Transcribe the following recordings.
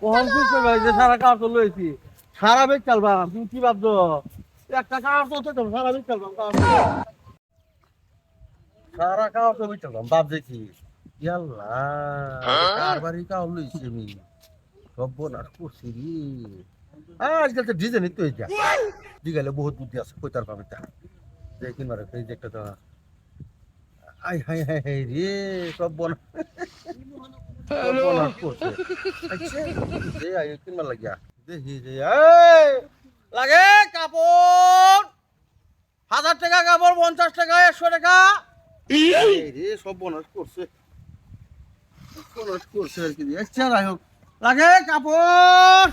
ওহন বুঝতে ভাই যে সারা কাজ তো লইছি সারা বেগ চালবা তুমি কি ভাবছো একটা কাজ তো সারা বেগ চালবা সারা কাজ তো বেগ চালবা ভাব দেখি ইয়াল্লা কার বাড়ি কাউ লইছি আমি সব না করছি রে আজকাল তো ডিজাইন তো এটা দিগালে বহুত বুদ্ধি আছে কইতার পাবে তা দেখি মারে এই যে একটা তো আই হাই হাই হাই রে সব বনা সর্বনাশ করছে আচ্ছা যে আই কিনবার লাগিয়া দেখি যে এই লাগে কাপড় 1000 টাকা কাপড় 50 টাকা 100 টাকা এই রে সর্বনাশ করছে সর্বনাশ করছে আর কি আচ্ছা যাই হোক লাগে কাপড়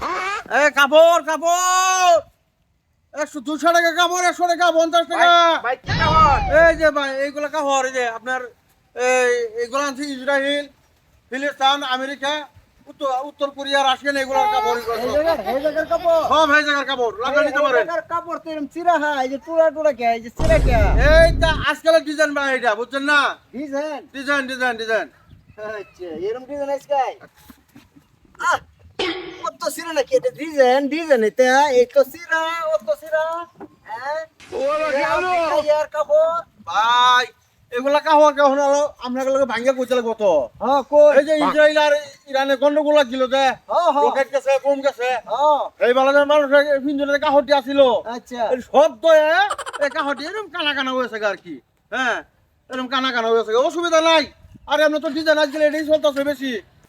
এই কাপড় কাপড় 200 টাকা কাপড় 100 টাকা 50 টাকা ভাই কি খবর? এই যে ভাই এইগুলা কাপড় এই যে আপনার এইগুলা আনছি ইসরায়েল ফিলিস্তিন আমেরিকা উত্তর উত্তর কোরিয়া রাশিয়ান এগুলোর কাপড় এই জায়গার কাপড় সব এই জায়গার কাপড় লাগা নিতে এই পারেন জায়গার কাপড় তো এরকম চিরা হয় এই যে টুরা টুরা কে এই যে চিরা কে এইটা আজকালের ডিজাইন ভাই এটা বুঝছেন না ডিজাইন ডিজাইন ডিজাইন ডিজাইন আচ্ছা এরকম ডিজাইন আজকাই আহ কত চিরা নাকি এটা ডিজাইন ডিজাইন এটা এই তো চিরা ও তো চিরা হ্যাঁ ওরা গেল ইয়ার কাপড় ভাই এগুলা কাপড় কেমন হলো আপনাকে লগে ভাঙ্গিয়া কইতে লাগবো তো হ্যাঁ কই এই যে ইসরায়েল আর ইরানের গন্ডগোল লাগছিল যে হ্যাঁ হ্যাঁ রকেট গেছে বোম গেছে হ্যাঁ এই বালাদের মানুষ পিঞ্জনের কাহটি আসিল আচ্ছা এই শব্দ এই কাহটি এরকম কানা কানা হয়েছে আর কি হ্যাঁ এরকম কানা কানা হয়েছে অসুবিধা নাই আর এমনি তো ডিজাইন আজকাল এটাই চলতেছে বেশি